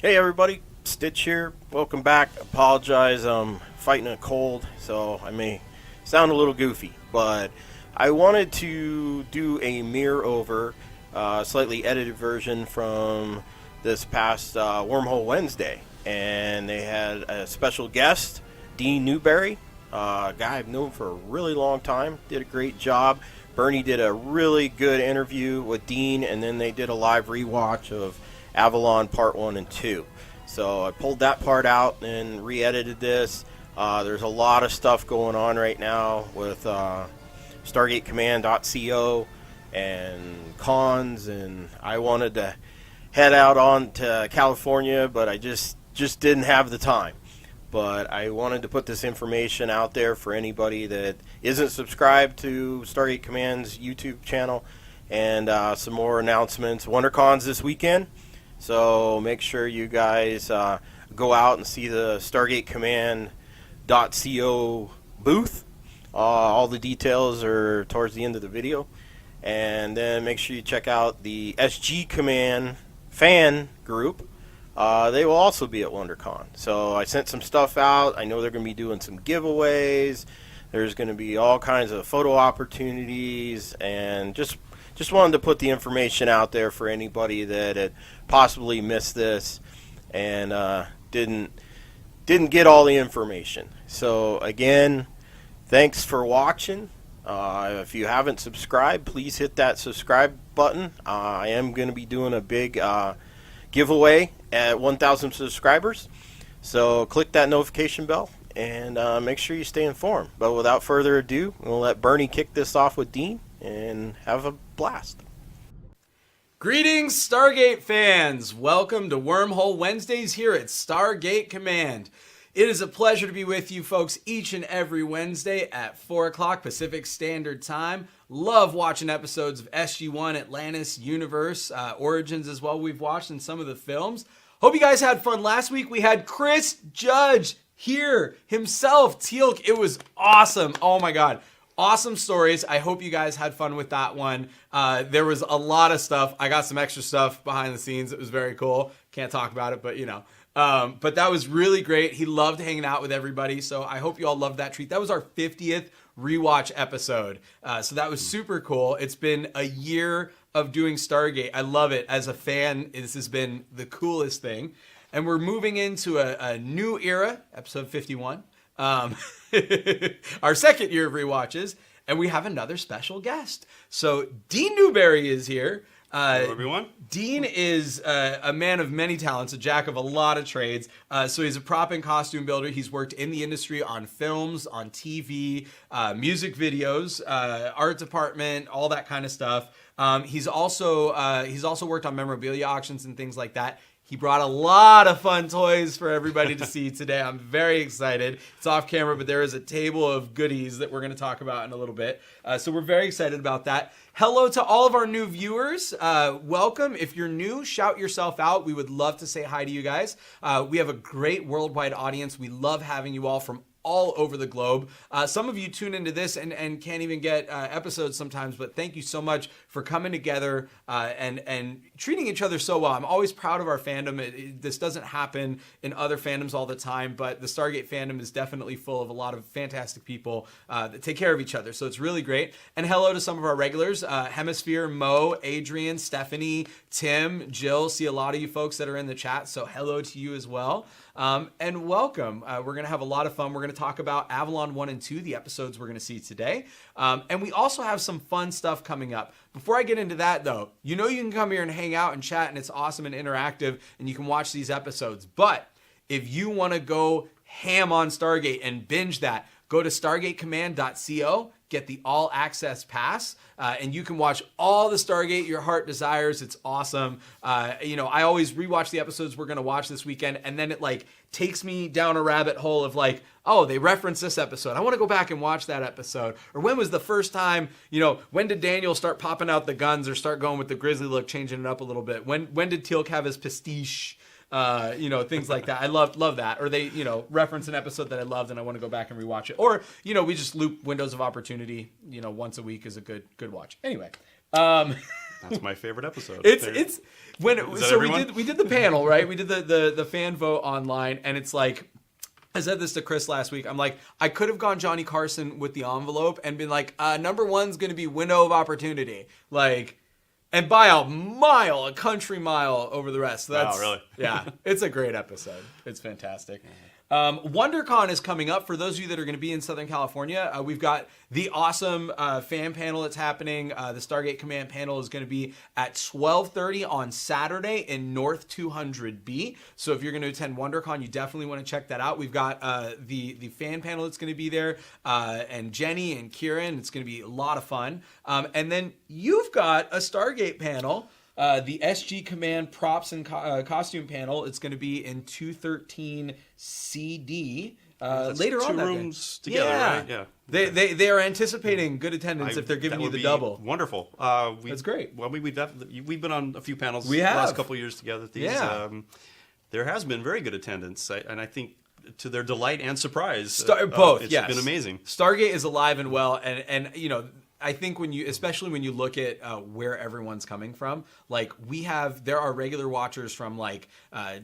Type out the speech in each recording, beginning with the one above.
Hey everybody, Stitch here. Welcome back. Apologize, I'm fighting a cold, so I may sound a little goofy, but I wanted to do a mirror over, slightly edited version from this past Wormhole Wednesday, and they had a special guest, Dean Newbury, a guy I've known for a really long time. Did a great job. Bernie did a really good interview with Dean, and then they did a live rewatch of Avalon Part 1 and 2. So I pulled that part out and re-edited this. There's a lot of stuff going on right now with StargateCommand.co and cons, and I wanted to head out on to California, but I just didn't have the time. But I wanted to put this information out there for anybody that isn't subscribed to Stargate Command's YouTube channel, and some more announcements. Wondercon's this weekend. So make sure you guys go out and see the StargateCommand.co booth. All the details are towards the end of the video. And then make sure you check out the SG Command fan group. They will also be at Wondercon. So I sent some stuff out. I know they're going to be doing some giveaways. There's going to be all kinds of photo opportunities, and just wanted to put the information out there for anybody that had possibly missed this and didn't get all the information. So again, thanks for watching. If you haven't subscribed, please hit that subscribe button. I am going to be doing a big giveaway at 1,000 subscribers. So click that notification bell and make sure you stay informed. But without further ado, we'll let Bernie kick this off with Dean and have a blast. Greetings, Stargate fans! Welcome to Wormhole Wednesdays here at Stargate Command. It is a pleasure to be with you folks each and every Wednesday at 4 o'clock Pacific Standard Time. Love watching episodes of SG-1, Atlantis, Universe, Origins as well. We've watched in some of the films. Hope you guys had fun. Last week we had Chris Judge here himself, Teal'c. It was awesome. Oh my god. Awesome stories. I hope you guys had fun with that one. There was a lot of stuff. I got some extra stuff behind the scenes. It was very cool. Can't talk about it, but you know. But that was really great. He loved hanging out with everybody. So I hope you all loved that treat. That was our 50th rewatch episode. So that was super cool. It's been a year of doing Stargate. I love it. As a fan, this has been the coolest thing. And we're moving into a new era, episode 51. Our second year of rewatches, and we have another special guest. So Dean Newbury is here. Hello, everyone. Dean is a man of many talents, a jack of a lot of trades. So he's a prop and costume builder. He's worked in the industry on films, on TV, music videos, art department, all that kind of stuff. He's also worked on memorabilia auctions and things like that. He brought a lot of fun toys for everybody to see today. I'm very excited. It's off camera, but there is a table of goodies that we're going to talk about in a little bit. So we're very excited about that. Hello to all of our new viewers. Welcome. If you're new, shout yourself out. We would love to say hi to you guys. We have a great worldwide audience. We love having you all from all over the globe. Some of you tune into this and can't even get episodes sometimes, but thank you so much for coming together and treating each other so well. I'm always proud of our fandom. This doesn't happen in other fandoms all the time, but the Stargate fandom is definitely full of a lot of fantastic people that take care of each other, so it's really great. And hello to some of our regulars, Hemisphere, Mo, Adrian, Stephanie, Tim, Jill. See a lot of you folks that are in the chat, so hello to you as well. And welcome. We're going to have a lot of fun. We're going to talk about Avalon 1 and 2, the episodes we're going to see today. And we also have some fun stuff coming up. Before I get into that, though, you know you can come here and hang out and chat, and it's awesome and interactive, and you can watch these episodes. But if you want to go ham on Stargate and binge that, go to StargateCommand.co. Get the all access pass, and you can watch all the Stargate your heart desires. It's awesome. I always rewatch the episodes we're going to watch this weekend, and then it like takes me down a rabbit hole of like, oh, they reference this episode. I want to go back and watch that episode. Or when was the first time, when did Daniel start popping out the guns or start going with the grizzly look, changing it up a little bit? When did Teal'c have his pastiche? Things like that. I love that. Or they, reference an episode that I loved and I want to go back and rewatch it. Or, we just loop Windows of Opportunity, once a week is a good watch. Anyway. That's my favorite episode. It's when so everyone? we did the panel, right? We did the fan vote online, and it's like, I said this to Chris last week. I'm like, I could have gone Johnny Carson with the envelope and been like, number one's going to be window of opportunity, like, and by a country mile over the rest. So that's, wow, really? Yeah, it's a great episode. It's fantastic. Wondercon is coming up. For those of you that are going to be in Southern California, we've got the awesome fan panel that's happening. The Stargate Command panel is going to be at 12:30 on Saturday in North 200B. So if you're going to attend WonderCon, you definitely want to check that out. We've got the fan panel that's going to be there, and Jenny and Kieran. It's going to be a lot of fun. And then you've got a Stargate panel. The SG Command props and costume panel. It's going to be in 213 CD later on. 2 rooms together, right? Yeah. They are anticipating good attendance if they're giving you the double. Wonderful. That's great. Well, we've been on a few panels the last couple of years together. At these. Yeah. There has been very good attendance, and I think to their delight and surprise, both. It's yes. been amazing. Stargate is alive and well, and you know. I think especially when you look at where everyone's coming from, like there are regular watchers from like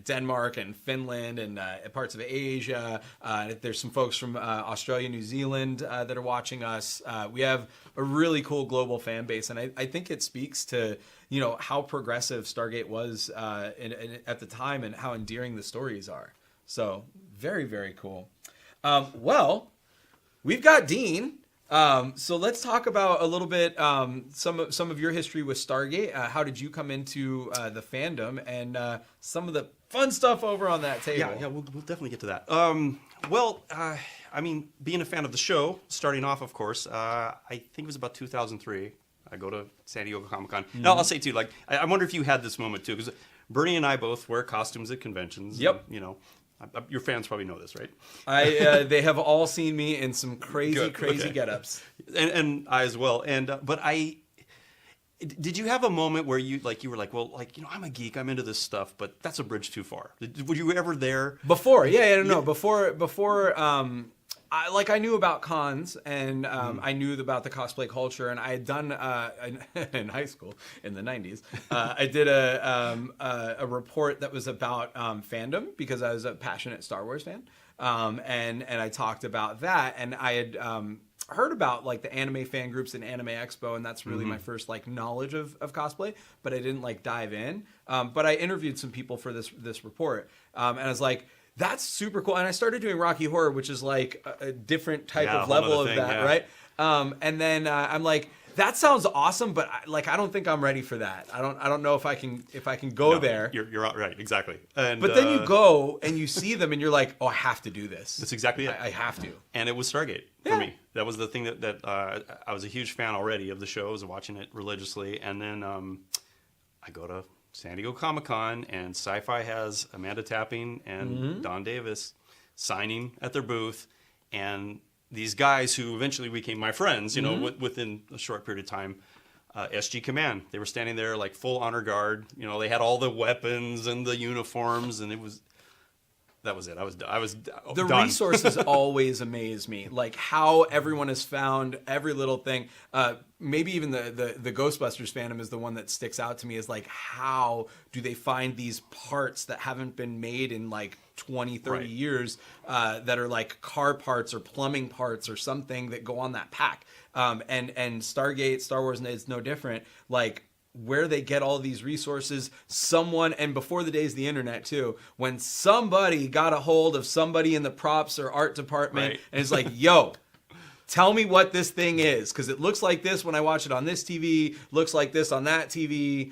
Denmark and Finland and parts of Asia. There's some folks from Australia, New Zealand that are watching us. We have a really cool global fan base, and I think it speaks to how progressive Stargate was at the time and how endearing the stories are. So very, very cool. Well, we've got Dean. So let's talk about a little bit some of your history with Stargate. How did you come into the fandom, and some of the fun stuff over on that table? Yeah, we'll definitely get to that. I mean, being a fan of the show, starting off, of course, I think it was about 2003. I go to San Diego Comic-Con. Mm-hmm. Now, I'll say, too, like, I wonder if you had this moment, too, because Bernie and I both wear costumes at conventions. Yep. And, your fans probably know this, right? They have all seen me in some crazy get-ups, and I as well. But did you have a moment where you were like, well, I'm a geek, I'm into this stuff, but that's a bridge too far? Were you ever there before? Before. I knew about cons, and I knew about the cosplay culture, and I had done in high school in the 90s. I did a report that was about fandom because I was a passionate Star Wars fan, and I talked about that, and I had heard about like the anime fan groups and Anime Expo, and that's really my first like knowledge of cosplay, but I didn't like dive in. But I interviewed some people for this report, and I was like, that's super cool. And I started doing Rocky Horror, which is like a different type of level of that, right? And then I'm like, that sounds awesome, but I don't think I'm ready for that. I don't know if I can go there. You're right, exactly. And, but then you go and you see them and you're like, oh, I have to do this. That's exactly it. I have to. And it was Stargate for me. That was the thing that I was a huge fan already of the show. I was watching it religiously, and then I go to San Diego Comic-Con, and Sci-Fi has Amanda Tapping and Don Davis signing at their booth, and these guys who eventually became my friends, within a short period of time, SG Command. They were standing there like full honor guard. They had all the weapons and the uniforms, and that was it. I was the done. Resources always amaze me, like how everyone has found every little thing. Maybe even the Ghostbusters fandom is the one that sticks out to me, is like, how do they find these parts that haven't been made in like 20, 30 years that are like car parts or plumbing parts or something that go on that pack. And Stargate, Star Wars is no different. Like, where they get all these resources, and before the days of the internet too, when somebody got a hold of somebody in the props or art department and is like, yo, tell me what this thing is, because it looks like this when I watch it on this TV, looks like this on that TV,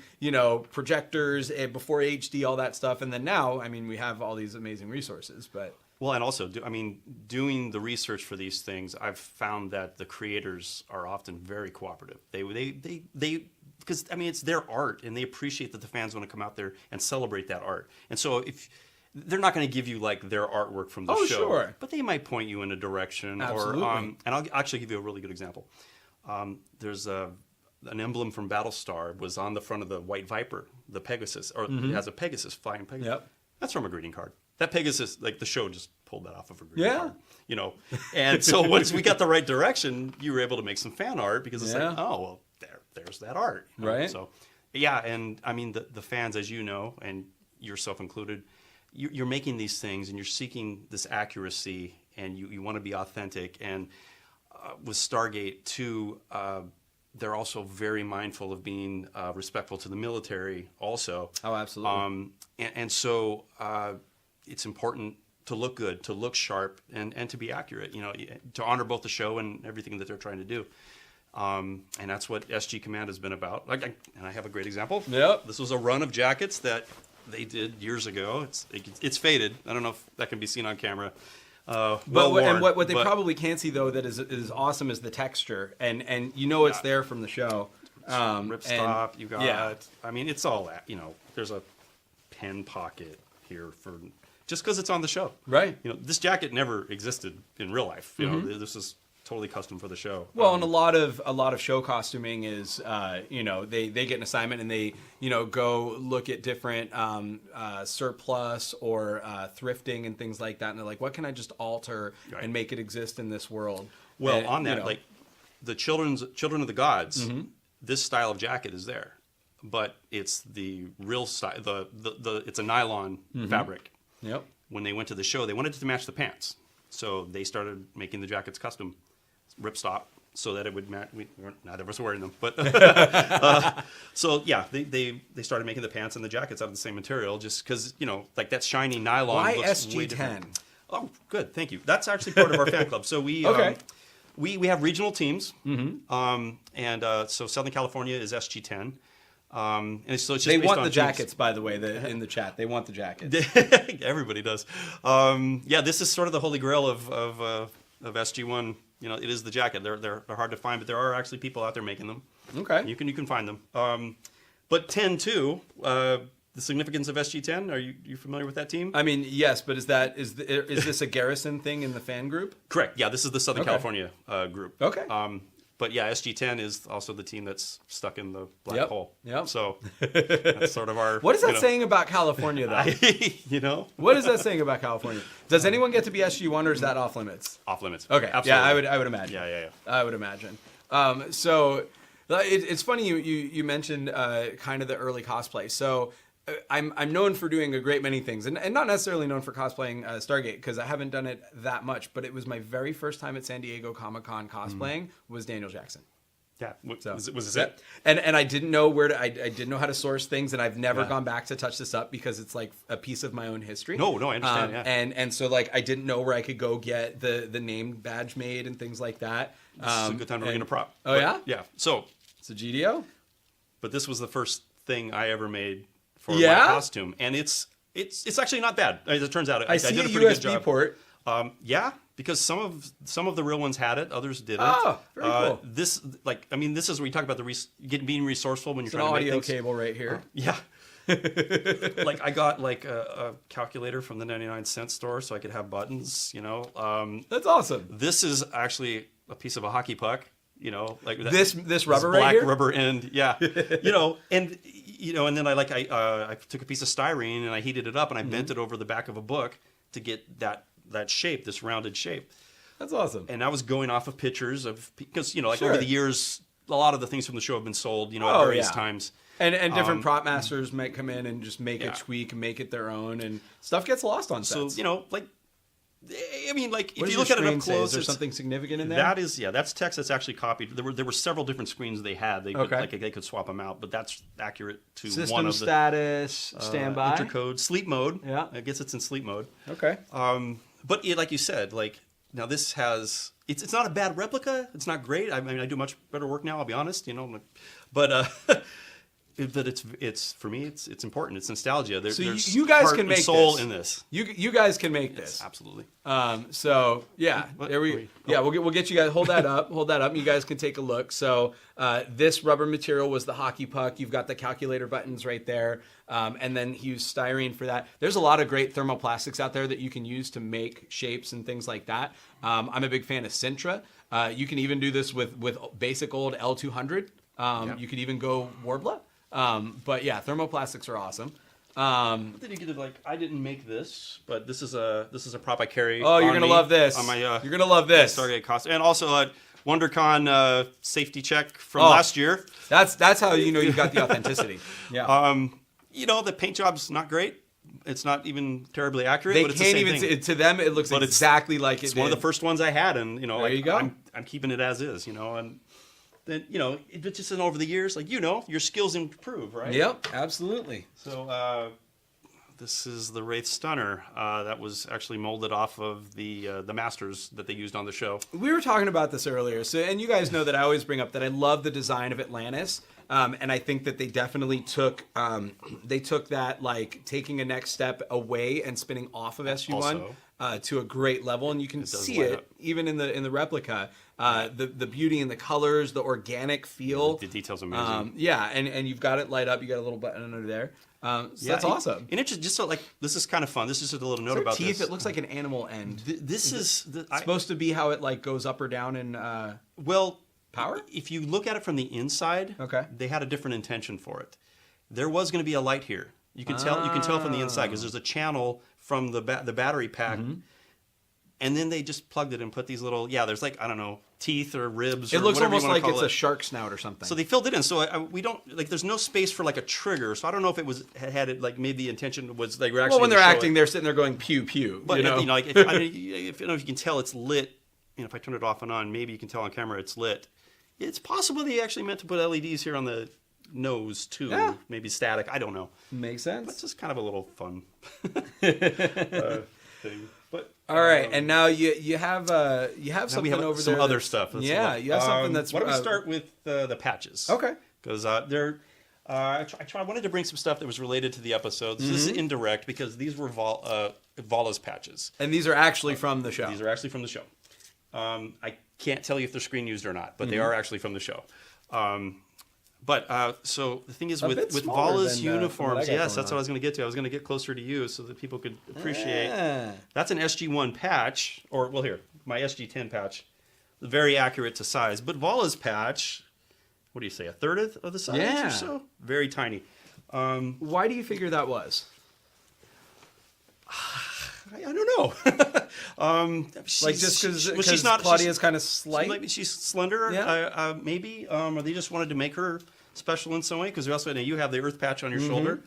projectors, before HD, all that stuff. And then now, I mean, we have all these amazing resources, but... Well, and also, doing the research for these things, I've found that the creators are often very cooperative. They because it's their art, and they appreciate that the fans want to come out there and celebrate that art. And so if they're not going to give you like their artwork from the show, sure, but they might point you in a direction. Absolutely. And I'll actually give you a really good example. There's an emblem from Battlestar was on the front of the White Viper, the Pegasus, or it has a Pegasus, flying Pegasus. Yep. That's from a greeting card. That Pegasus, like the show just pulled that off of a greeting card. And so once we got the right direction, you were able to make some fan art, because it's like, oh, well, there's that art. Right. So Yeah, and I mean the fans, as you know, and yourself included, you're making these things and you're seeking this accuracy, and you want to be authentic. And with Stargate too, they're also very mindful of being respectful to the military also. Oh, absolutely. And so it's important to look good, to look sharp, and to be accurate, you know, to honor both the show and everything that they're trying to do. And that's what SG Command has been about. And I have a great example. Yep. This was a run of jackets that they did years ago. It's faded. I don't know if that can be seen on camera. What they probably can't see though that is awesome is the texture, and you know it's there from the show. Ripstop, you got. Yeah. I mean, it's all that. You know, there's a pen pocket here for just because it's on the show. Right. You know, this jacket never existed in real life. You know, this is totally custom for the show. Well, and a lot of show costuming is, you know, they get an assignment and they, you know, go look at different surplus or thrifting and things like that, and they're like, what can I just alter and make it exist in this world? Well, and, on that, you know, like the Children of the Gods, this style of jacket is there, but it's the real style. It's a nylon fabric. Yep. When they went to the show, they wanted it to match the pants, so they started making the jackets custom, ripstop, so that it would match. Neither of us were wearing them, but so yeah, they started making the pants and the jackets out of the same material, just because, you know, like that shiny nylon. Why looks way SG10? different. Oh, good, thank you. That's actually part of our fan club. So we we have regional teams, and so Southern California is SG10. And so it's just They based want on the teams. jackets, by the way, in the chat. They want the jackets. Everybody does. Yeah, this is sort of the holy grail of SG1. You know, it is the jacket. They're hard to find, but there are actually people out there making them. Okay. You can find them. But 10 too. The significance of SG10. Are you familiar with that team? I mean, yes, but is this a Garrison thing in the fan group? Correct. Yeah, this is the Southern California group. Okay. But yeah, SG10 is also the team that's stuck in the black hole. Yep. So that's sort of our. What is that saying about California, though? You know. What is that saying about California? Does anyone get to be SG1, or is that off limits? Off limits. Okay. Absolutely. Yeah, I would imagine. Yeah. I would imagine. So it's funny you mentioned kind of the early cosplay. So I'm known for doing a great many things, and not necessarily known for cosplaying Stargate, because I haven't done it that much. But it was my very first time at San Diego Comic-Con cosplaying was Daniel Jackson. Yeah. So, was this it? And I didn't know I didn't know how to source things, and I've never gone back to touch this up because it's like a piece of my own history. No, I understand. Yeah. And so like I didn't know where I could go get the name badge made and things like that. This is a good time to bring in a prop. Oh, yeah? Yeah. So it's a GDO. But this was the first thing I ever made for my Yeah? costume, and it's actually not bad. As it turns out, I see did a a pretty good USB job. port. Yeah, because some of the real ones had it, others didn't. Oh, very cool. This is where you talk about being resourceful when you're It's an trying to make audio things. cable right here. Yeah. Like I got like a calculator from the 99-cent store so I could have buttons, you know. That's awesome. This is actually a piece of a hockey puck, you know, like that, This rubber right black here? rubber end, yeah. And then I took a piece of styrene and I heated it up and I bent it over the back of a book to get that shape, this rounded shape. That's awesome. And I was going off of pictures because, you know, like Sure. over the years, a lot of the things from the show have been sold, you know, at various times. And different prop masters might come in and just make a tweak and make it their own, and stuff gets lost on sets. So, you know, like, I mean, like, What if does you your look at it screen up say? close, Is there it's- something significant in there? that's text that's actually copied. There were several different screens they had. They could swap them out, but that's accurate to System one of the status, standby. intercode, sleep mode. Yeah. I guess it's in sleep mode. Okay. But like you said, like now this has it's not a bad replica. It's not great. I mean, I do much better work now. I'll be honest, you know, but it's for me. It's important. It's nostalgia. So there's you guys heart can and make soul this. in this. You guys can make this. Absolutely. So yeah, we'll get you guys. Hold that up. Hold that up. You guys can take a look. So this rubber material was the hockey puck. You've got the calculator buttons right there, and then he used styrene for that. There's a lot of great thermoplastics out there that you can use to make shapes and things like that. I'm a big fan of Sintra. You can even do this with basic old L200. You could even go Warbler. But yeah, thermoplastics are awesome. What did you get? Like, I didn't make this, but this is a prop I carry. Oh, you're gonna love this. On my you're gonna love this. Stargate costume, and also Wondercon safety check from last year. That's how you know you got the authenticity. Yeah. The paint job's not great. It's not even terribly accurate. They but it's can't the same even thing. to them. It looks But exactly like it It's did. one of the first ones I had, and there you go. I'm keeping it as is. And then it just over the years, your skills improve, right? Yep, absolutely. So this is the Wraith Stunner that was actually molded off of the Masters that they used on the show. We were talking about this earlier, and you guys know that I always bring up that I love the design of Atlantis, and I think that they definitely took that, like, taking a next step away and spinning off of SG-1 to a great level, and you can see it even in the replica. The beauty and the colors, the organic feel. The details are amazing. And you've got it light up. You got a little button under there. That's awesome. And it's just so, this is kind of fun. This is just a little note about teeth. this. It looks like an animal end. This is supposed to be how it goes up or down in power. If you look at it from the inside, okay, they had a different intention for it. There was going to be a light here. You can tell. You can tell from the inside because there's a channel from the battery pack. Mm-hmm. And then they just plugged it and put these little, there's I don't know, teeth or ribs. It or looks almost like it's a a shark snout or something. So they filled it in. So we don't, there's no space for a trigger. So I don't know if it was, had it, maybe the intention was they were actually. Well, when they're acting, they're sitting there going pew pew. But, if you can tell it's lit, if I turn it off and on, maybe you can tell on camera it's lit. It's possible they actually meant to put LEDs here on the nose too. Yeah. Maybe static. I don't know. Makes sense. But it's just kind of a little fun thing. But all right, and now you have something over there. Some other stuff. You have something that's. Why don't we start with the patches? Okay. Because I wanted to bring some stuff that was related to the episodes. Mm-hmm. This is indirect because these were Vala's patches, and these are actually from the show. These are actually from the show. I can't tell you if they're screen used or not, but they are actually from the show. So the thing is with Vala's uniforms, yes, that's what I was going to get to. I was going to get closer to you so that people could appreciate. That's an SG-1 patch, here, my SG-10 patch. Very accurate to size. But Vala's patch, what do you say, a third of the size or so? Very tiny. Why do you figure that was? I don't know. Just because Claudia's kind of slight? Maybe she's slender, maybe. Or they just wanted to make her special in some way. Because you have the Earth patch on your shoulder.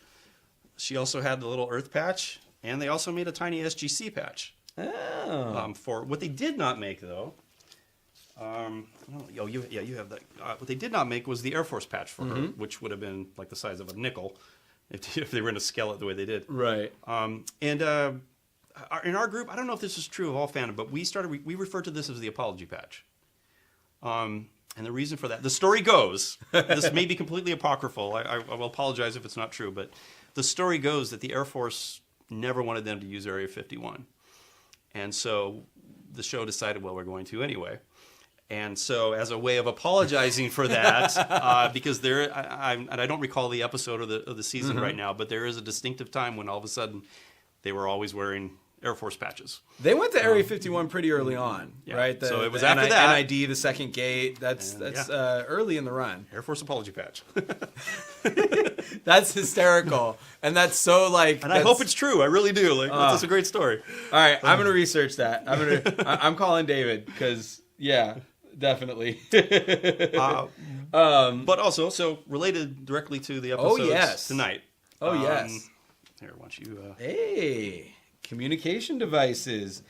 She also had the little Earth patch. And they also made a tiny SGC patch. Oh. For what they did not make, though... you have that. What they did not make was the Air Force patch for her, which would have been like the size of a nickel if they were going to scale it the way they did. Right. In our group, I don't know if this is true of all fandom, but we refer to this as the apology patch. And the reason for that, the story goes, this may be completely apocryphal. I will apologize if it's not true, but the story goes that the Air Force never wanted them to use Area 51. And so the show decided, well, we're going to anyway. And so, as a way of apologizing for that, because I don't recall the episode of the season right now, but there is a distinctive time when all of a sudden they were always wearing Air Force patches. They went to Area 51 pretty early on, right? So it was after that. NID, the second gate. That's early in the run. Air Force apology patch. That's hysterical, and that's so And I hope it's true. I really do. That's a great story. All right, I'm gonna research that. I'm calling David because definitely. But also, so related directly to the episodes tonight. Oh yes. Here, why don't you... Hey, communication devices.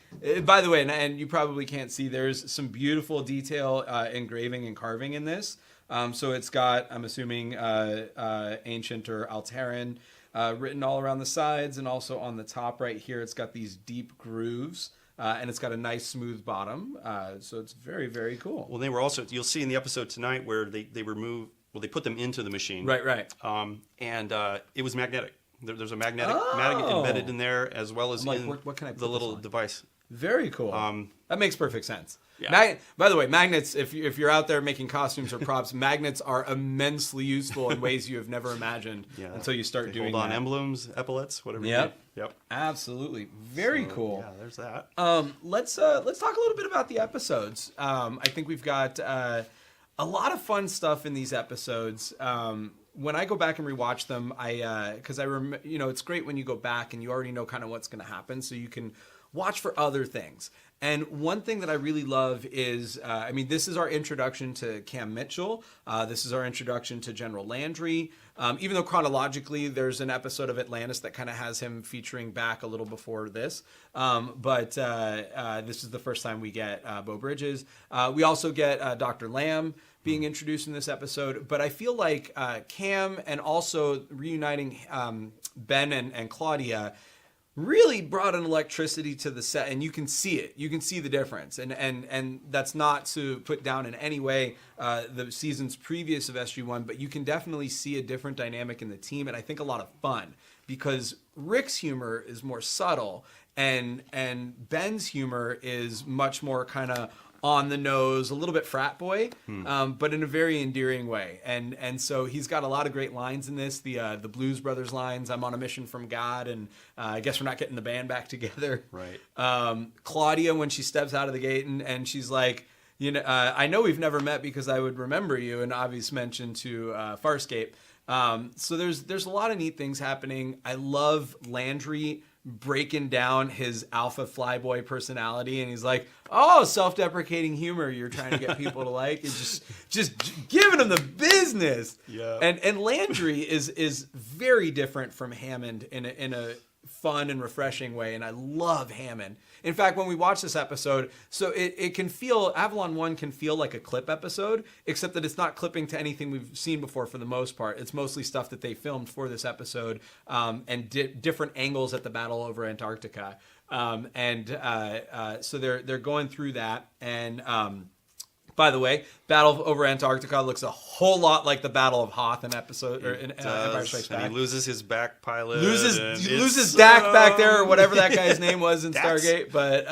By the way, and you probably can't see, there's some beautiful detail engraving and carving in this. So it's got, I'm assuming, ancient or Alteran written all around the sides, and also on the top right here, it's got these deep grooves. And it's got a nice smooth bottom, so it's very, very cool. Well, they were also, you'll see in the episode tonight where they remove, they put them into the machine. Right. And it was magnetic. There's a magnet embedded in there, as well as what can I put the little on? device. Very cool. That makes perfect sense. Yeah. By the way, magnets, if you're out there making costumes or props, magnets are immensely useful in ways you have never imagined until you start doing hold on that. Emblems, epaulets, whatever. Yep. Yep. Absolutely. Very cool. Yeah, there's that. Let's talk a little bit about the episodes. I think we've got a lot of fun stuff in these episodes. When I go back and rewatch them, because it's great when you go back and you already know kind of what's going to happen, so you can watch for other things. And one thing that I really love is, this is our introduction to Cam Mitchell. This is our introduction to General Landry. Even though chronologically there's an episode of Atlantis that kind of has him featuring back a little before this. But this is the first time we get Beau Bridges. We also get Dr. Lamb being introduced in this episode. But I feel like Cam and also reuniting Ben and Claudia really brought an electricity to the set, and you can see it. You can see the difference, and that's not to put down in any way the seasons previous of SG1, but you can definitely see a different dynamic in the team, and I think a lot of fun, because Rick's humor is more subtle, and Ben's humor is much more kind of on the nose, a little bit frat boy, but in a very endearing way. And so he's got a lot of great lines in this. The Blues Brothers lines, "I'm on a mission from God," and I guess we're not getting the band back together. Right. Claudia, when she steps out of the gate and she's like, I know we've never met because I would remember you, an obvious mention to Farscape. So there's a lot of neat things happening. I love Landry breaking down his alpha flyboy personality, and he's like, "Oh, self-deprecating humor you're trying to get people to like." It's just giving him the business. Yeah. And Landry is very different from Hammond in a fun and refreshing way, and I love Hammond. In fact, when we watch this episode, so it can feel, Avalon 1 can feel like a clip episode, except that it's not clipping to anything we've seen before for the most part. It's mostly stuff that they filmed for this episode, and different angles at the battle over Antarctica. So they're going through that, and by the way, Battle over Antarctica looks a whole lot like the Battle of Hoth in episode or in Empire Strikes Back. And he loses his back pilot. Loses Dak back there, or whatever that guy's name was in Stargate, but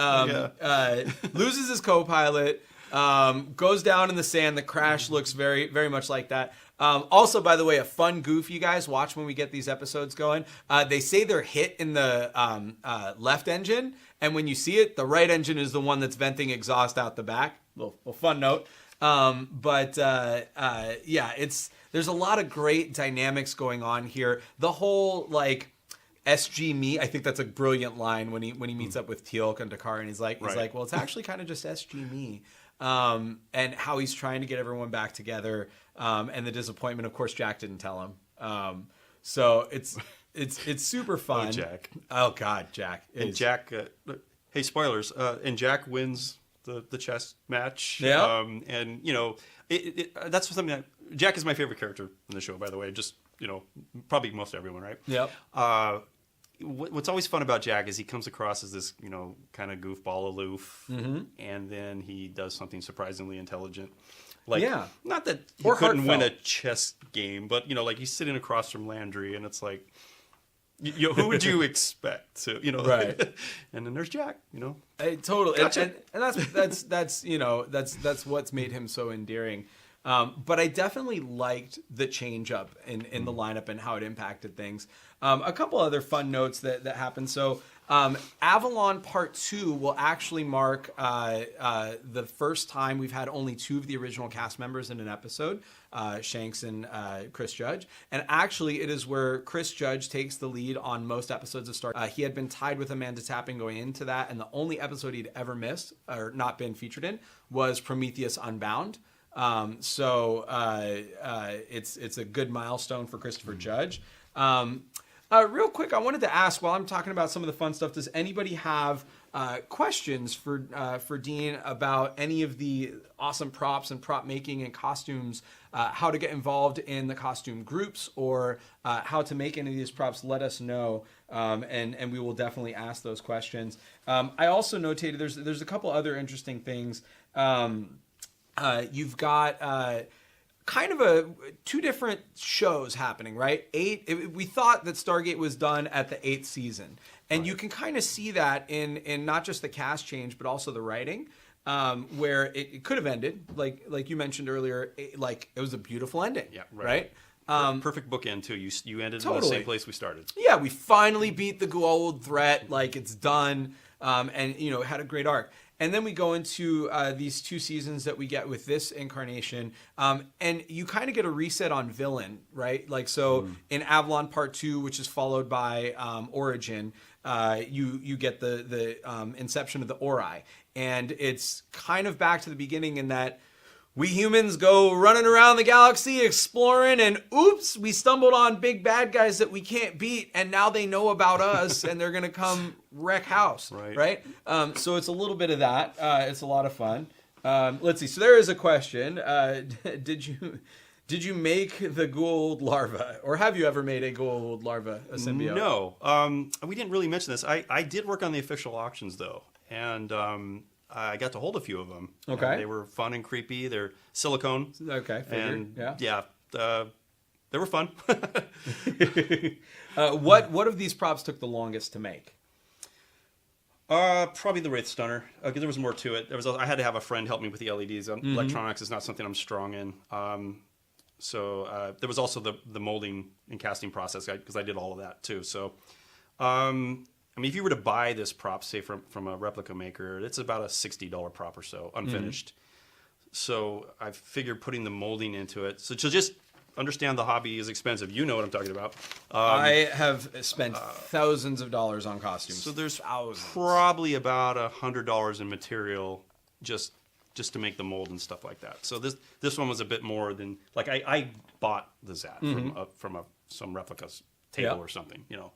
loses his co-pilot. Goes down in the sand. The crash looks very, very much like that. Also, by the way, a fun goof you guys watch when we get these episodes going. They say they're hit in the left engine, and when you see it, the right engine is the one that's venting exhaust out the back. Little fun note. There's a lot of great dynamics going on here. The whole like SG me, I think that's a brilliant line when he meets up with Teal'c and Dakar, and he's like, well, it's actually kind of just SG me. And how he's trying to get everyone back together, and the disappointment. Of course, Jack didn't tell him. So it's super fun. Oh, Jack. Oh God, Jack. And Jack. Hey, spoilers. And Jack wins the chess match. Yeah. And that's something that Jack is my favorite character in the show. By the way, just probably most everyone, right? Yep. What's always fun about Jack is he comes across as this, kind of goofball aloof, and then he does something surprisingly intelligent. Like, not that he couldn't win a chess game, but, like he's sitting across from Landry, and it's like, who would you expect to, right? And then there's Jack, Totally. Gotcha. And that's what's made him so endearing. But I definitely liked the change up in the lineup and how it impacted things. A couple other fun notes that happened. So Avalon Part 2 will actually mark the first time we've had only 2 of the original cast members in an episode, Shanks and Chris Judge. And actually, it is where Chris Judge takes the lead on most episodes of Star. He had been tied with Amanda Tapping going into that, and the only episode he'd ever missed or not been featured in was Prometheus Unbound. It's a good milestone for Christopher Judge. Real quick, I wanted to ask, while I'm talking about some of the fun stuff, does anybody have questions for Dean about any of the awesome props and prop making and costumes, how to get involved in the costume groups, or how to make any of these props? Let us know, and we will definitely ask those questions. I also notated there's a couple other interesting things. You've got kind of two different shows happening, right? We thought that Stargate was done at the 8th season, and you can kind of see that in not just the cast change, but also the writing, where it could have ended, like you mentioned earlier, it was a beautiful ending. Yeah, right. Perfect bookend too. You ended totally in the same place we started. Yeah, we finally beat the Goa'uld threat. It's done, and it had a great arc. And then we go into these 2 seasons that we get with this incarnation, and you kind of get a reset on villain, right? In Avalon Part 2, which is followed by Origin, you get the inception of the Ori, and it's kind of back to the beginning in that we humans go running around the galaxy exploring, and oops, we stumbled on big bad guys that we can't beat, and now they know about us, and they're gonna come wreck house, right? So it's a little bit of that. It's a lot of fun. Let's see. So there is a question. Did you make the Goa'uld larva, or have you ever made a Goa'uld larva, a symbiote? No. We didn't really mention this. I did work on the official auctions though, and I got to hold a few of them. Okay. They were fun and creepy. They're silicone. Okay. Figured. And yeah, they were fun. What of these props took the longest to make? Probably the Wraith Stunner. There was more to it. I had to have a friend help me with the LEDs. Electronics is not something I'm strong in. So there was also the molding and casting process because I did all of that too. So, I mean, if you were to buy this prop, say from a replica maker, it's about a $60 prop or so, unfinished. So I figured putting the molding into it. So to just understand the hobby is expensive. You know what I'm talking about. I have spent thousands of dollars on costumes. So there's thousands. Probably about $100 in material just to make the mold and stuff like that. So this one was a bit more than like I bought the Zat from some replica table or something, you know.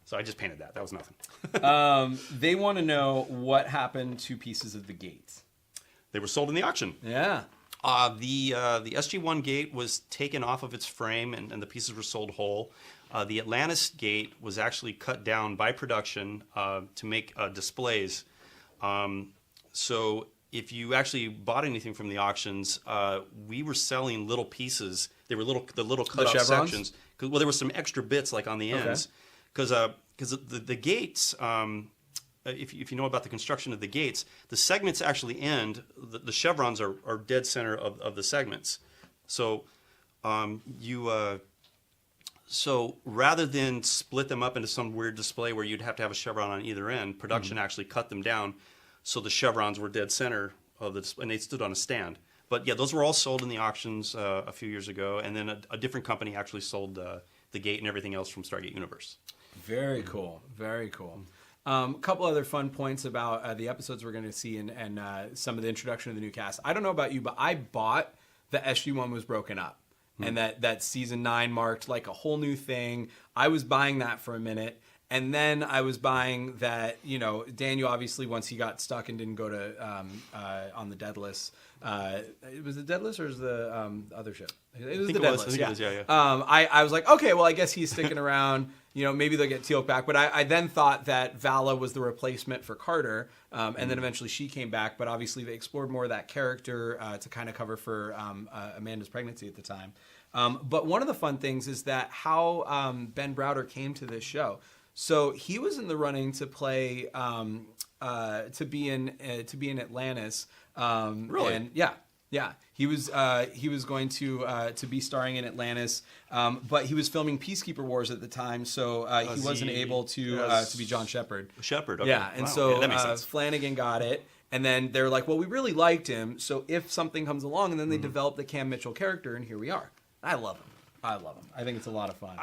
So I just painted that. That was nothing. They want to know what happened to pieces of the gate. They were sold in the auction. Yeah. The SG-1 gate was taken off of its frame and the pieces were sold whole. The Atlantis gate was actually cut down by production to make displays. So if you actually bought anything from the auctions, we were selling little pieces. They were the little cut-off sections. Well, there were some extra bits like on the ends. Because the gates, if you know about the construction of the gates, the segments actually end. The chevrons are dead center of the segments. So so rather than split them up into some weird display where you'd have to have a chevron on either end, production actually cut them down so the chevrons were dead center of the and they stood on a stand. But yeah, those were all sold in the auctions a few years ago, and then a different company actually sold the gate and everything else from Stargate Universe. Very cool. Very cool. A couple other fun points about the episodes we're going to see and some of the introduction of the new cast. I don't know about you, but I bought the SG-1 was broken up. And that season 9 marked like a whole new thing. I was buying that for a minute. And then I was buying that, you know, Daniel, obviously, once he got stuck and didn't go to on the dead list. It was the dead list or was the other ship? It was the dead list. Yeah. I was like, okay, well, I guess he's sticking around. You know, maybe they'll get Teal'c back. But I then thought that Vala was the replacement for Carter. And then eventually she came back. But obviously they explored more of that character to kind of cover for Amanda's pregnancy at the time. But one of the fun things is that how Ben Browder came to this show. So he was in the running to play, to be in Atlantis. Really? And yeah. He was going to be starring in Atlantis, but he was filming Peacekeeper Wars at the time, so he wasn't able to be John Shepard. Shepard, okay. Yeah, and wow. so that makes sense. Flanagan got it. And then they're like, well, we really liked him, so if something comes along, and then they developed the Cam Mitchell character, and here we are. I love him. I think it's a lot of fun.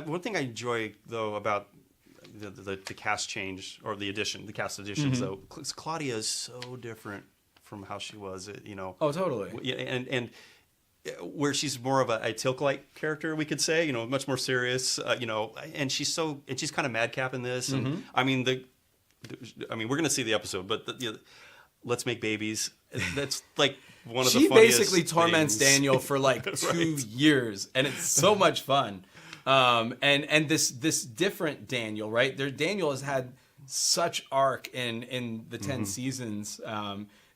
One thing I enjoy though about the cast change or the cast additions though, is Claudia is so different from how she was, you know. Oh, totally. Yeah, and where she's more of a Teal'c-like character, we could say, you know, much more serious, you know, and she's kind of madcap in this, and I mean we're gonna see the episode, but let's make babies. That's like one of the funniest basically torments things. Daniel for like 2 years, and it's so much fun. And this different Daniel, right? Daniel has had such arc in the 10 seasons,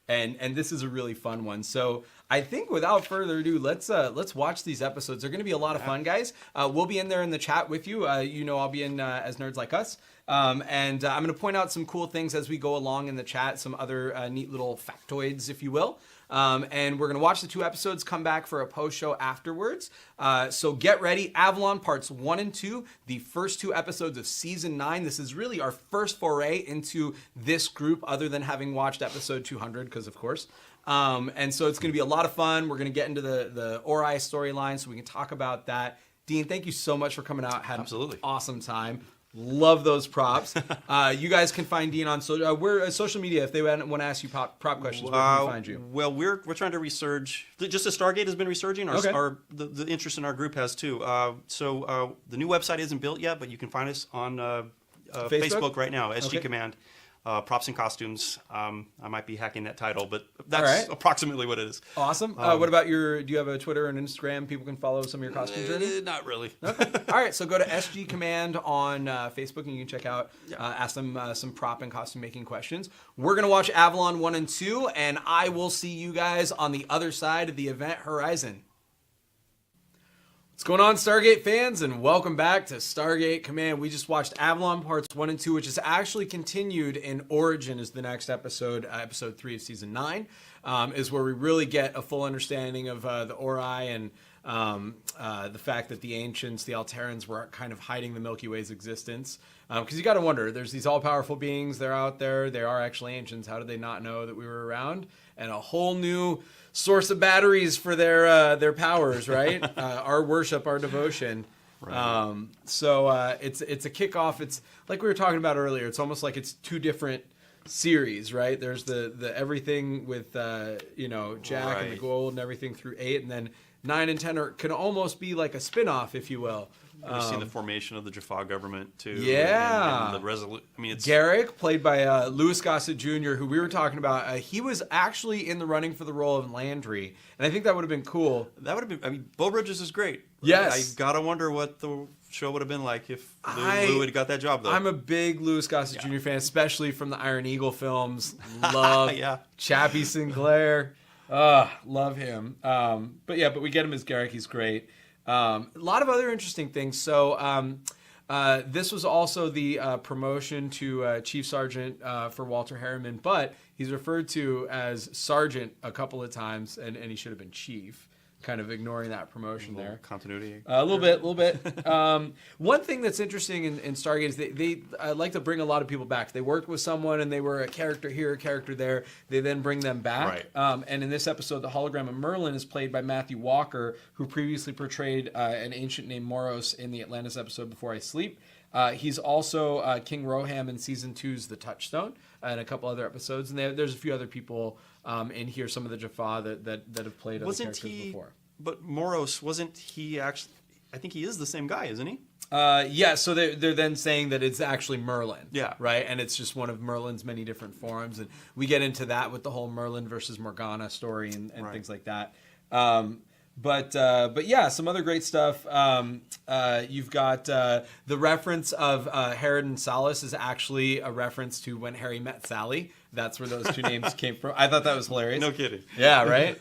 and this is a really fun one. So I think without further ado, let's watch these episodes. They're going to be a lot of fun, guys. We'll be in there in the chat with you. You know, I'll be in as Nerds Like Us. And I'm going to point out some cool things as we go along in the chat, some other neat little factoids, if you will. And we're going to watch the 2 episodes, come back for a post-show afterwards. So get ready. Avalon Parts 1 and 2, the first 2 episodes of Season 9. This is really our first foray into this group, other than having watched episode 200, because of course. And so it's going to be a lot of fun. We're going to get into the Ori storyline so we can talk about that. Dean, thank you so much for coming out. Had Absolutely. an awesome time. Love those props. You guys can find Dean on social media if they want to ask you prop questions. Where can we find you? Well, we're trying to resurge. Just as Stargate has been resurging, the interest in our group has too. So the new website isn't built yet, but you can find us on Facebook right now. SG Command. Props and costumes. I might be hacking that title, but that's approximately what it is. Awesome. What about do you have a Twitter and Instagram people can follow some of your costume journey? Not really. Okay. All right. So go to SG Command on Facebook and you can check out, ask them some prop and costume making questions. We're going to watch Avalon 1 and 2, and I will see you guys on the other side of the event horizon. What's going on, Stargate fans, and welcome back to Stargate Command. We just watched Avalon Parts 1 and 2, which is actually continued in Origin is the next episode. Episode 3 of Season 9 is where we really get a full understanding of the Ori and the fact that the Ancients, the Alterans, were kind of hiding the Milky Way's existence. Because you got to wonder, there's these all-powerful beings, they're out there, they are actually Ancients. How did they not know that we were around? And a whole new source of batteries for their powers, right? Our worship, our devotion. Right. So it's a kickoff. It's like we were talking about earlier. It's almost like it's two different series, right? There's the everything with Jack and the gold and everything through 8, and then 9 and 10 can almost be like a spin-off, if you will. We've seen the formation of the Jaffa government too. Yeah, and the it's Garrick, played by Louis Gossett Jr., who we were talking about. He was actually in the running for the role of Landry, and I think that would have been cool. That would have been. I mean, Bo Bridges is great. Yes, I gotta wonder what the show would have been like if Lou had got that job, though. I'm a big Louis Gossett Jr. fan, especially from the Iron Eagle films. Love Chappie Sinclair. Love him. But we get him as Garrick. He's great. A lot of other interesting things. So this was also the promotion to Chief Sergeant for Walter Harriman, but he's referred to as Sergeant a couple of times, and he should have been Chief. Kind of ignoring that promotion there. Continuity. A little bit. One thing that's interesting in Stargate is they like to bring a lot of people back. They worked with someone and they were a character here, a character there. They then bring them back. Right. And in this episode, the hologram of Merlin is played by Matthew Walker, who previously portrayed an ancient named Moros in the Atlantis episode Before I Sleep. He's also King Roham in Season 2's The Touchstone and a couple other episodes. And there's a few other people in here, some of the Jaffa that have played other characters before. But Moros, wasn't he actually... I think he is the same guy, isn't he? Yeah, so they're then saying that it's actually Merlin. Yeah. Right? And it's just one of Merlin's many different forms. And we get into that with the whole Merlin versus Morgana story and things like that. But yeah, some other great stuff. You've got the reference of Herod and Salas is actually a reference to when Harry met Sally. That's where those two names came from. I thought that was hilarious. No kidding. Yeah, right?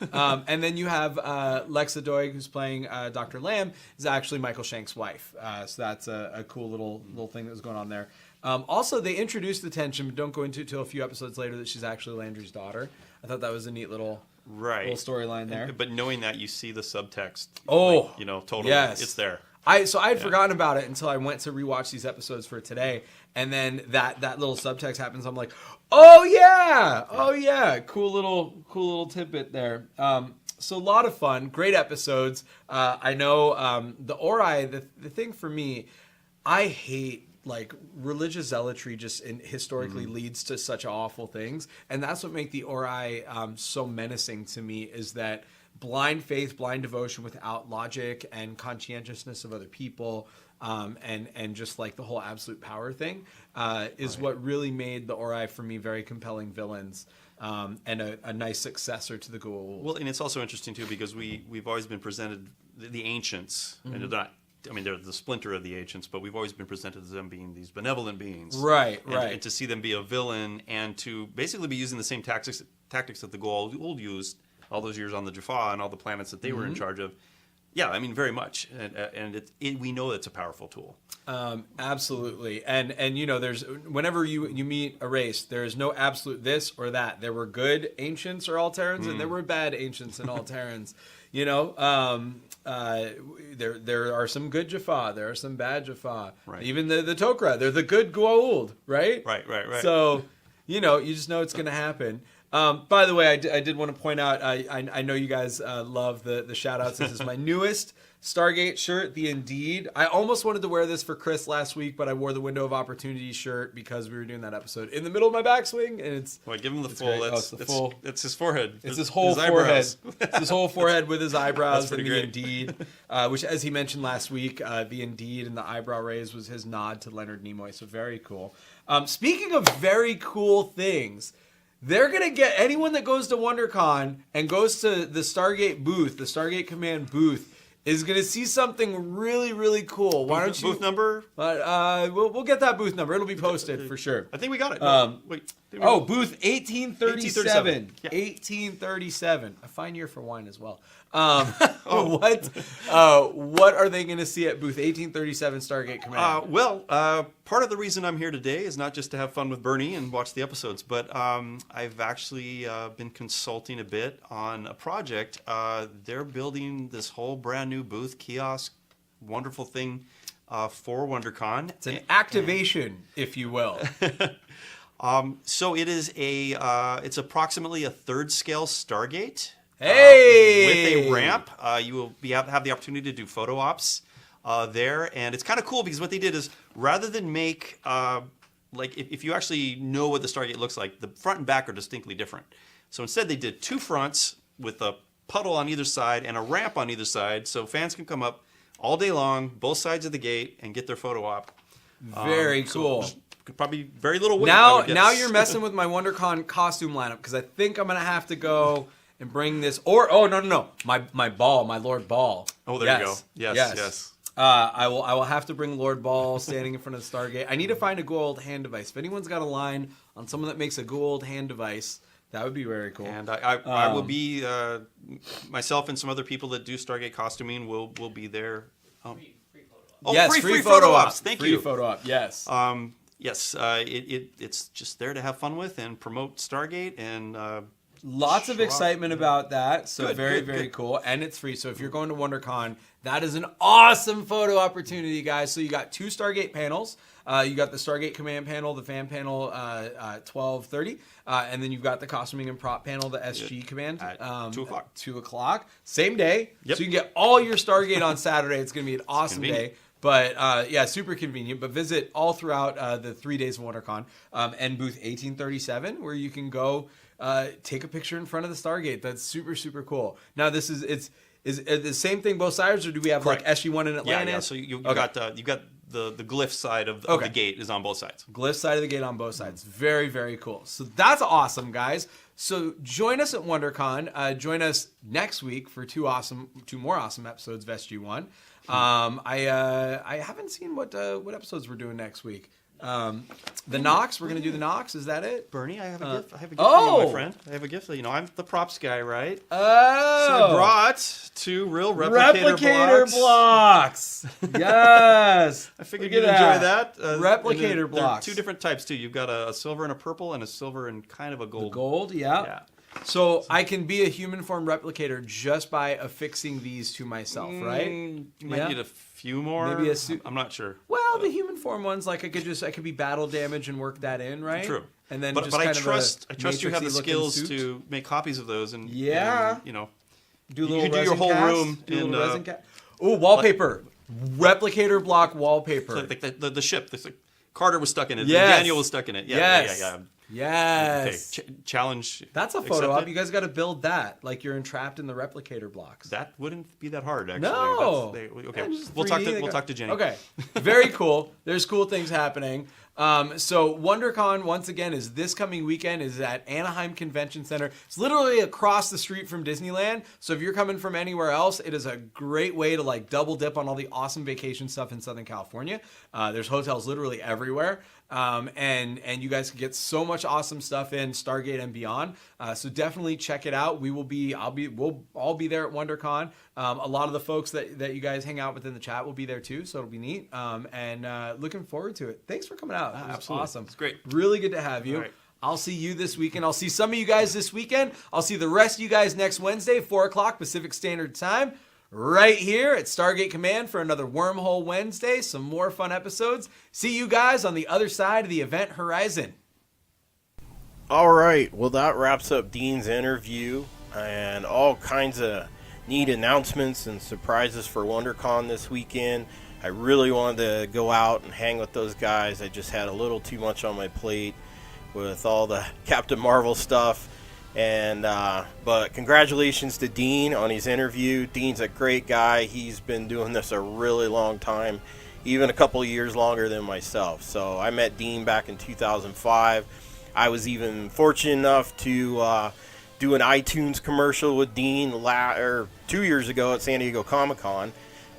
And then you have Lexa Doig, who's playing Dr. Lamb, is actually Michael Shank's wife. So that's a cool little thing that was going on there. Also, they introduced the tension, but don't go into it until a few episodes later, that she's actually Landry's daughter. I thought that was a neat little storyline there. But knowing that, you see the subtext. Totally. Yes. It's there. I had forgotten about it until I went to rewatch these episodes for today, and then that little subtext happens. I'm like, oh yeah, cool little tidbit there. So a lot of fun, great episodes. I know the Ori. The thing for me, I hate like religious zealotry. Just historically leads to such awful things, and that's what makes the Ori so menacing to me. Is that blind faith, blind devotion without logic and conscientiousness of other people, and just like the whole absolute power thing is what really made the Ori for me very compelling villains, and a nice successor to the Goa'uld. Well, and it's also interesting too because we've always been presented the ancients, and they're not. I mean, they're the splinter of the ancients, but we've always been presented as them being these benevolent beings, right? And to see them be a villain and to basically be using the same tactics that the Goa'uld used all those years on the Jaffa and all the planets that they were in charge of. Yeah, I mean, very much, and we know it's a powerful tool. Absolutely, and there's whenever you meet a race, there is no absolute this or that. There were good ancients or Alterans, and there were bad ancients and Alterans. There are some good Jaffa, there are some bad Jaffa. Right. Even the Tok'ra, they're the good Goa'uld, right? Right. So you just know it's going to happen. By the way, I did want to point out, I know you guys love the shout outs. This is my newest Stargate shirt, the Indeed. I almost wanted to wear this for Chris last week, but I wore the Window of Opportunity shirt because we were doing that episode in the middle of my backswing, and it's... Well, give him the full. It's his forehead. It's his whole forehead. It's his whole forehead with his eyebrows and the great. Indeed, which, as he mentioned last week, the Indeed and the eyebrow raise was his nod to Leonard Nimoy, so very cool. Speaking of very cool things... They're going to get anyone that goes to WonderCon and goes to the Stargate booth, the Stargate Command booth, is going to see something really, really cool. Why don't you... Booth number? We'll get that booth number. It'll be posted for sure. I think we got it. Wait. Booth 1837. Yeah. 1837. A fine year for wine as well. What are they going to see at booth 1837 Stargate Command? Part of the reason I'm here today is not just to have fun with Bernie and watch the episodes, but I've actually been consulting a bit on a project. They're building this whole brand new booth kiosk, wonderful thing for WonderCon. It's an activation, if you will. So it is it's approximately a third scale Stargate. Hey! With a ramp, you will have the opportunity to do photo ops there, and it's kind of cool because what they did is rather than make if you actually know what the Stargate looks like, the front and back are distinctly different. So instead, they did two fronts with a puddle on either side and a ramp on either side, so fans can come up all day long, both sides of the gate, and get their photo op. Very cool. So probably very little weight. Now you're messing with my WonderCon costume lineup because I think I'm gonna have to go and bring this. No, my ball, my Lord Ball. Oh, there you go. Yes. I will have to bring Lord Ball standing in front of the Stargate. I need to find a gold hand device. If anyone's got a line on someone that makes a gold hand device, that would be very cool. And I will be myself and some other people that do Stargate costuming will be there. Free photo ops. Thank you. Free photo op. Yes. Yes. It's just there to have fun with and promote Stargate and. Lots of excitement about that. So very good. cool. And it's free. So if you're going to WonderCon, that is an awesome photo opportunity, guys. So you got two Stargate panels. You got the Stargate Command panel, the fan panel 12:30. And then you've got the costuming and prop panel, the SG Command. At 2 o'clock. 2 o'clock. Same day. Yep. So you can get all your Stargate on Saturday. It's going to be an awesome day. But super convenient. But visit all throughout the 3 days of WonderCon and booth 1837, where you can go take a picture in front of the Stargate. That's super, super cool. Now, is it the same thing both sides, or do we have Correct. like SG1 in Atlanta? Yeah. So you got the glyph side of the gate is on both sides. Glyph side of the gate on both sides. Very, very cool. So that's awesome, guys. So join us at WonderCon. Join us next week for two more awesome episodes of SG1. I haven't seen what episodes we're doing next week. The Knox, we're gonna do the Knox. Is that it? Bernie, I have a gift. I have a gift for you, my friend. I have a gift for you. I'm the props guy, right? Oh, so I brought two real replicator blocks. Yes, I figured you'd enjoy that. Replicator blocks. There are two different types too. You've got a silver and a purple, and a silver and kind of a gold. The gold, yeah. So I can be a human form replicator just by affixing these to myself, right? You might need a few more. Maybe a suit. I'm not sure. Well, the human form ones, like I could be battle damage and work that in, right? True. And then, but I trust you have the skills to make copies of those, and do your whole room in resin cast. Oh, wallpaper, replicator block wallpaper. Like the ship. Carter was stuck in it. Yes. Daniel was stuck in it. Yeah. Yes. Okay. Challenge. That's a photo op. You guys got to build that like you're entrapped in the replicator blocks. That wouldn't be that hard, actually. No. Okay. We'll talk to Jenny. Okay. Very cool. There's cool things happening. So WonderCon, once again, is this coming weekend, is at Anaheim Convention Center. It's literally across the street from Disneyland. So if you're coming from anywhere else, it is a great way to like double dip on all the awesome vacation stuff in Southern California. There's hotels literally everywhere. And you guys can get so much awesome stuff in Stargate and beyond. So definitely check it out. We'll all be there at WonderCon. A lot of the folks that you guys hang out with in the chat will be there too. So it'll be neat. And looking forward to it. Thanks for coming out. It was absolutely awesome. It's great. Really good to have you. All right. I'll see you this weekend. I'll see some of you guys this weekend. I'll see the rest of you guys next Wednesday, 4 o'clock Pacific Standard Time, right here at Stargate Command for another Wormhole Wednesday. Some more fun episodes. See you guys on the other side of the event horizon. All right, well, that wraps up Dean's interview and all kinds of neat announcements and surprises for WonderCon this weekend. I really wanted to go out and hang with those guys. I just had a little too much on my plate with all the Captain Marvel stuff. And but congratulations to Dean on his interview. Dean's a great guy. He's been doing this a really long time, even a couple of years longer than myself. So I met Dean back in 2005. I was even fortunate enough to do an iTunes commercial with Dean 2 years ago at San Diego Comic-Con,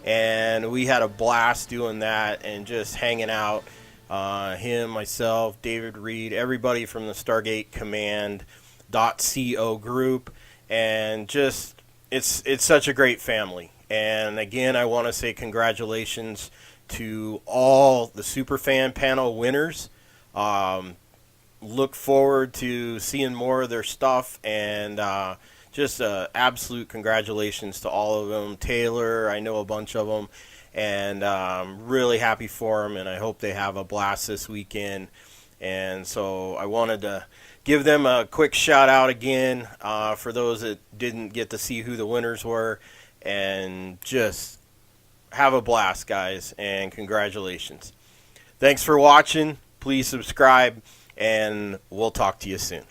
and we had a blast doing that and just hanging out. Him, myself, David Reed, everybody from the Stargate Command.co group, and just it's such a great family. And again, I want to say congratulations to all the Superfan panel winners. Look forward to seeing more of their stuff, and just absolute congratulations to all of them. Taylor, I know a bunch of them, and really happy for them, and I hope they have a blast this weekend. And so I wanted to give them a quick shout out again for those that didn't get to see who the winners were, and just have a blast, guys, and congratulations. Thanks for watching. Please subscribe, and we'll talk to you soon.